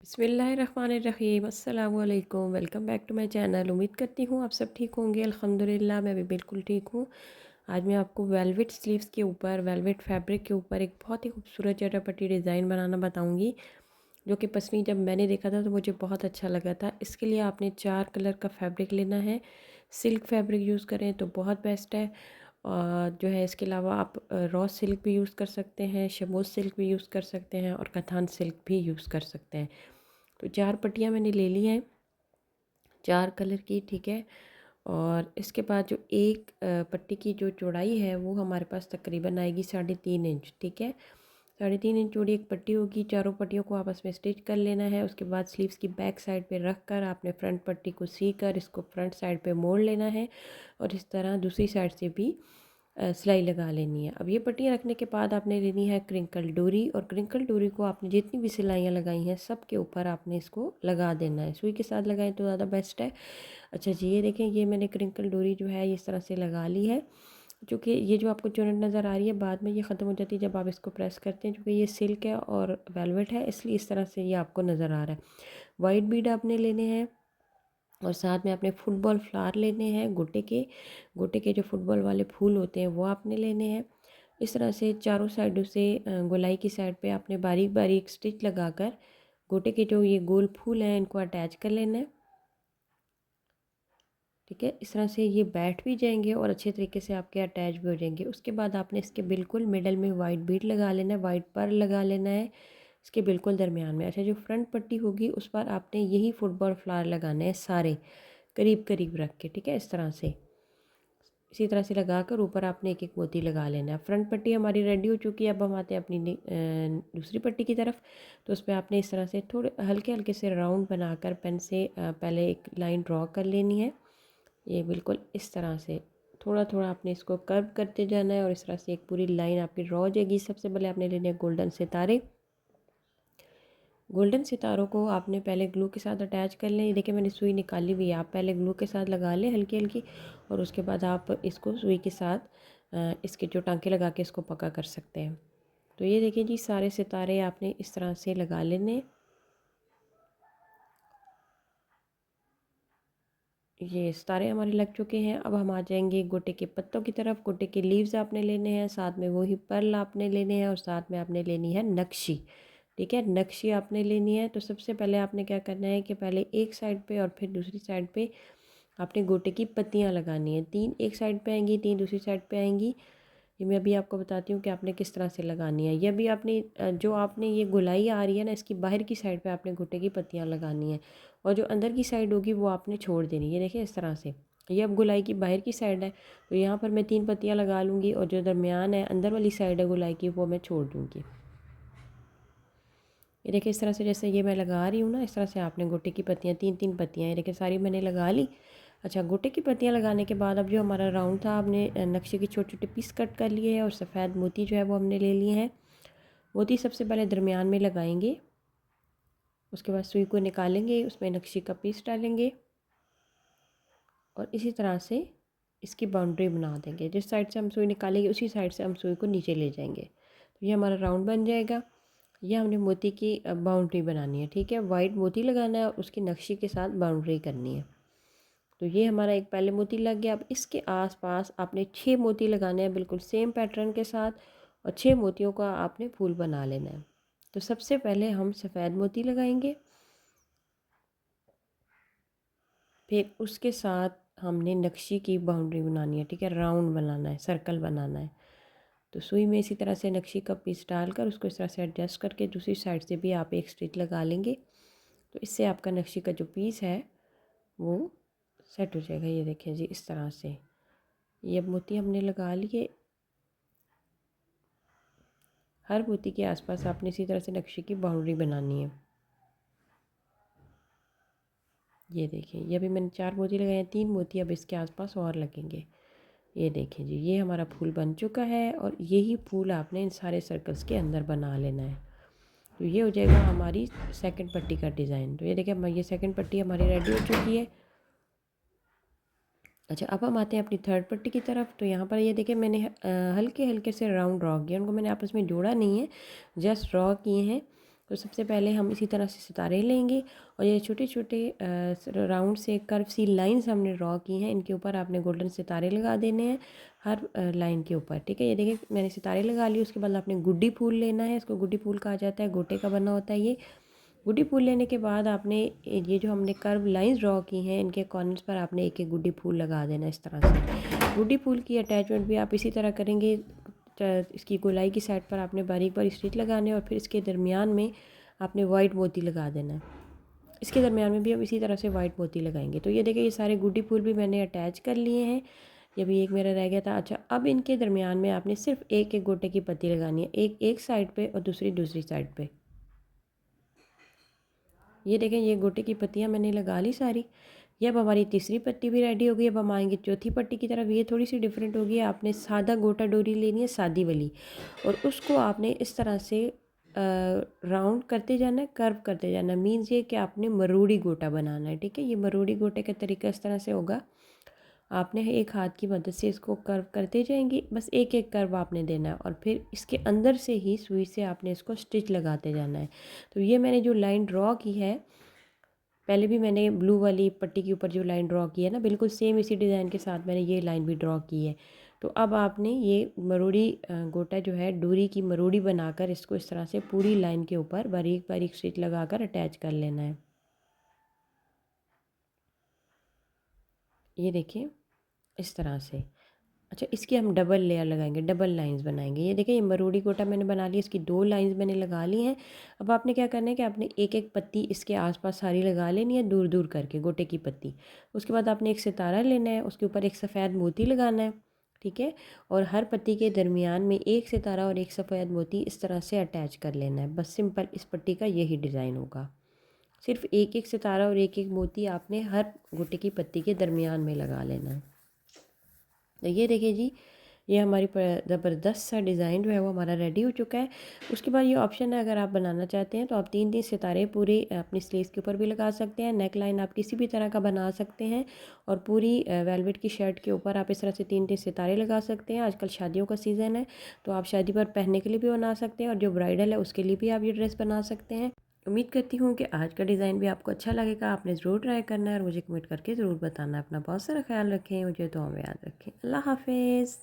बिस्मिल्लाहिर्रहमानिर्रहीम अस्सलाम वालेकुम। Welcome back to my channel. उम्मीद करती हूँ आप सब ठीक होंगे। अल्हम्दुलिल्लाह मैं भी बिल्कुल ठीक हूँ। आज मैं आपको वेलवेट स्लीव्स के ऊपर वेलवेट फैब्रिक के ऊपर एक बहुत ही खूबसूरत चटापटी डिज़ाइन बनाना बताऊँगी, जो कि पसली जब मैंने देखा था तो मुझे बहुत अच्छा लगा था। इसके लिए आपने 4 कलर का फैब्रिक लेना है। सिल्क फैब्रिक यूज़ करें तो बहुत बेस्ट है। और जो है इसके अलावा आप रॉ सिल्क भी यूज़ कर सकते हैं, शमोज सिल्क भी यूज़ कर सकते हैं और कथान सिल्क भी यूज़ कर सकते हैं। तो 4 पट्टियाँ मैंने ले ली हैं, 4 कलर की, ठीक है। और इसके बाद जो एक पट्टी की जो चौड़ाई है वो हमारे पास तकरीबन आएगी 3.5 इंच, ठीक है। 3.5 इंच चौड़ी एक पट्टी होगी। चारों पट्टियों को आपस में स्टिच कर लेना है। उसके बाद स्लीव्स की बैक साइड पे रख कर आपने फ्रंट पट्टी को सी कर इसको फ्रंट साइड पे मोड़ लेना है और इस तरह दूसरी साइड से भी सिलाई लगा लेनी है। अब ये पट्टियाँ रखने के बाद आपने लेनी है क्रिंकल डोरी, और क्रिंकल डोरी को आपने जितनी भी सिलाइयाँ लगाई हैं सब के ऊपर आपने इसको लगा देना है। सुई के साथ लगाएं तो ज़्यादा बेस्ट है। अच्छा जी, ये देखें, ये मैंने क्रिंकल डोरी जो है इस तरह से लगा ली है। चूँकि ये जो आपको चुनट नज़र आ रही है बाद में ये ख़त्म हो जाती है जब आप इसको प्रेस करते हैं, चूँकि ये सिल्क है और वेलवेट है इसलिए इस तरह से ये आपको नज़र आ रहा है। वाइट बीड आपने लेने हैं और साथ में आपने फुटबॉल फ्लावर लेने हैं। गोटे के जो फुटबॉल वाले फूल होते हैं वो आपने लेने हैं। इस तरह से चारों साइडों से गोलाई की साइड पे आपने बारीक बारीक स्टिच लगाकर गोटे के जो ये गोल फूल हैं इनको अटैच कर लेना है, ठीक है। इस तरह से ये बैठ भी जाएंगे और अच्छे तरीके से आपके अटैच भी हो जाएंगे। उसके बाद आपने इसके बिल्कुल मिडल में वाइट बीड लगा लेना है, वाइट पर्ल लगा लेना है इसके बिल्कुल दरमियान में। अच्छा, जो फ्रंट पट्टी होगी उस पर आपने यही फुटबॉल फ्लावर लगाने हैं सारे करीब करीब रख के, ठीक है। इस तरह से इसी तरह से लगाकर ऊपर आपने एक एक मोती लगा लेना है। फ्रंट पट्टी हमारी रेडी हो चुकी है। अब हम आते हैं अपनी दूसरी पट्टी की तरफ। तो उस पर आपने इस तरह से थोड़े हल्के हल्के से राउंड बनाकर पेन से पहले एक लाइन ड्रॉ कर लेनी है। ये बिल्कुल इस तरह से थोड़ा थोड़ा आपने इसको कर्व करते जाना है और इस तरह से एक पूरी लाइन आपकी ड्रॉ हो जाएगी। सबसे पहले आपने लेने हैं गोल्डन सितारे। गोल्डन सितारों को आपने पहले ग्लू के साथ अटैच कर लें। ये देखिए मैंने सुई निकाली हुई है, आप पहले ग्लू के साथ लगा लें हल्की हल्की और उसके बाद आप इसको सुई के साथ इसके जो टांके लगा के इसको पक्का कर सकते हैं। तो ये देखिए जी, सारे सितारे आपने इस तरह से लगा लेने। ये सितारे हमारे लग चुके हैं। अब हम आ जाएंगे गोटे के पत्तों की तरफ। गोटे के लीव्स आपने लेने हैं, साथ में वही पर्ल आपने लेने हैं और साथ में आपने लेनी है नक्शी, ठीक है। नक्शी आपने लेनी है। तो सबसे पहले आपने क्या करना है कि पहले एक साइड पे और फिर दूसरी साइड पे आपने गोटे की पत्तियां लगानी है। 3 एक साइड पे आएंगी, 3 दूसरी साइड पे आएंगी। ये मैं अभी आपको बताती हूँ कि आपने किस तरह से लगानी है। ये अभी आपने जो आपने ये गोलाई आ रही है ना इसकी बाहर की साइड पे आपने गोटे की पत्तियां लगानी है और जो अंदर की साइड होगी वो आपने छोड़ देनी है। ये देखिए इस तरह से, ये अब गोलाई की बाहर की साइड है तो यहाँ पर मैं 3 पत्तियां लगा लूँगी और जो दरमियान है अंदर वाली साइड है गोलाई की वो मैं छोड़ दूँगी। ये देखिए इस तरह से, जैसे ये मैं लगा रही हूँ ना इस तरह से आपने गोटे की पत्तियाँ 3-3 पत्तियाँ, ये देखिए सारी मैंने लगा ली। अच्छा, गोटे की पत्तियाँ लगाने के बाद अब जो हमारा राउंड था आपने नक्शे के छोटे छोटे पीस कट कर लिए हैं और सफ़ेद मोती जो है वो हमने ले लिए हैं। मोती सबसे पहले दरमियान में लगाएंगे, उसके बाद सुई को निकालेंगे, उसमें नक्शे का पीस डालेंगे और इसी तरह से इसकी बाउंड्री बना देंगे। जिस साइड से हम सुई निकालेंगे उसी साइड से हम सुई को नीचे ले जाएंगे तो ये हमारा राउंड बन जाएगा। ये हमने मोती की बाउंड्री बनानी है, ठीक है। वाइट मोती लगाना है और उसकी नक्शी के साथ बाउंड्री करनी है। तो ये हमारा एक पहले मोती लग गया। अब इसके आसपास आपने 6 मोती लगाने हैं बिल्कुल सेम पैटर्न के साथ और 6 मोतियों का आपने फूल बना लेना है। तो सबसे पहले हम सफ़ेद मोती लगाएंगे, फिर उसके साथ हमने नक्शी की बाउंड्री बनानी है, ठीक है। राउंड बनाना है, सर्कल बनाना है। तो सुई में इसी तरह से नक्शी का पीस डालकर उसको इस तरह से एडजस्ट करके दूसरी साइड से भी आप एक स्टिच लगा लेंगे। तो इससे आपका नक्शी का जो पीस है वो सेट हो जाएगा। ये देखिए जी इस तरह से ये अब मोती हमने लगा लिए। हर मोती के आसपास आपने इसी तरह से नक्शे की बाउंड्री बनानी है। ये देखिए, ये अभी मैंने 4 मोती लगाए हैं, 3 मोती अब इसके आसपास और लगेंगे। ये देखिए जी, ये हमारा फूल बन चुका है और यही फूल आपने इन सारे सर्कल्स के अंदर बना लेना है। तो ये हो जाएगा हमारी सेकंड पट्टी का डिज़ाइन। तो ये देखिए ये सेकंड पट्टी हमारी रेडी हो चुकी है। अच्छा, अब हम आते हैं अपनी थर्ड पट्टी की तरफ। तो यहाँ पर ये देखिए मैंने हल्के हल्के से राउंड ड्रॉ किए, उनको मैंने आपस में जोड़ा नहीं है, जस्ट ड्रॉ किए हैं। तो सबसे पहले हम इसी तरह से सितारे लेंगे और ये छोटे छोटे राउंड से कर्व सी लाइंस हमने ड्रॉ की हैं, इनके ऊपर आपने गोल्डन सितारे लगा देने हैं हर लाइन के ऊपर। ठीक है, ये देखिए मैंने सितारे लगा लिए। उसके बाद आपने गुड्डी फूल लेना है, इसको गुड्डी फूल कहा जाता है, गोटे का बना होता है ये। गुड्डी फूल लेने के बाद आपने ये जो हमने कर्व लाइंस ड्रॉ की हैं, इनके कॉर्नर्स पर आपने एक एक गुड्डी फूल लगा देना इस तरह से। गुड्डी फूल की अटैचमेंट भी आप इसी तरह करेंगे। इसकी गोलाई की साइड पर आपने बारीक बारीक स्टिच लगाने और फिर इसके दरमियान में आपने वाइट मोती लगा देना है। इसके दरमियान में भी हम इसी तरह से वाइट मोती लगाएंगे। तो ये देखिए ये सारे गुड्डी फूल भी मैंने अटैच कर लिए हैं। ये भी एक मेरा रह गया था। अच्छा, अब इनके दरमियान में आपने सिर्फ एक एक गोटे की पत्ती लगानी है, एक एक साइड पे और दूसरी दूसरी साइड पे। ये देखें ये गोटे की पत्तियाँ मैंने लगा ली सारी। ये अब हमारी तीसरी पत्ती भी रेडी होगी। अब हम आएंगे चौथी पट्टी की तरफ। ये थोड़ी सी डिफरेंट होगी। आपने सादा गोटा डोरी लेनी है, सादी वाली, और उसको आपने इस तरह से राउंड करते जाना है, कर्व करते जाना है। मीन्स ये कि आपने मरूड़ी गोटा बनाना है। ठीक है, ये मरूड़ी गोटे का तरीका इस तरह से होगा। आपने एक हाथ की मदद से इसको कर्व करते जाएंगी, बस एक एक कर्व आपने देना है और फिर इसके अंदर से ही सुई से आपने इसको स्टिच लगाते जाना है। तो ये मैंने जो लाइन ड्रॉ की है, पहले भी मैंने ब्लू वाली पट्टी के ऊपर जो लाइन ड्रॉ की है ना, बिल्कुल सेम इसी डिज़ाइन के साथ मैंने ये लाइन भी ड्रॉ की है। तो अब आपने ये मरोड़ी गोटा जो है डोरी की मरोड़ी बनाकर इसको इस तरह से पूरी लाइन के ऊपर बारीक बारीक स्टिच लगाकर अटैच कर लेना है। ये देखिए इस तरह से। अच्छा, इसकी हम डबल लेयर लगाएंगे, डबल लाइंस बनाएंगे। ये देखिए ये मरोड़ी गोटा मैंने बना ली, इसकी दो लाइंस मैंने लगा ली हैं। अब आपने क्या करना है कि आपने एक एक पत्ती इसके आसपास सारी लगा लेनी है, दूर दूर करके गोटे की पत्ती। उसके बाद आपने एक सितारा लेना है, उसके ऊपर एक सफ़ेद मोती लगाना है। ठीक है, और हर पत्ती के दरमियान में एक सितारा और एक सफ़ेद मोती इस तरह से अटैच कर लेना है। बस सिंपल इस पट्टी का यही डिज़ाइन होगा। सिर्फ एक एक सितारा और एक एक मोती आपने हर गोटे की पत्ती के दरमियान में लगा लेना है। तो ये देखिए जी, ये हमारी ज़बरदस्त सा डिज़ाइन जो है वो हमारा रेडी हो चुका है। उसके बाद ये ऑप्शन है, अगर आप बनाना चाहते हैं तो आप तीन तीन सितारे पूरे अपनी स्लीव्स के ऊपर भी लगा सकते हैं। नेक लाइन आप किसी भी तरह का बना सकते हैं और पूरी वेलवेट की शर्ट के ऊपर आप इस तरह से तीन तीन सितारे लगा सकते हैं। आजकल शादियों का सीज़न है, तो आप शादी पर पहनने के लिए भी बना सकते हैं और जो ब्राइडल है उसके लिए भी आप ये ड्रेस बना सकते हैं। उम्मीद करती हूँ कि आज का डिज़ाइन भी आपको अच्छा लगेगा। आपने ज़रूर ट्राई करना है और मुझे कमेंट करके ज़रूर बताना है। अपना बहुत सारा ख्याल रखें, मुझे दुआ में याद रखें। अल्लाह हाफिज़।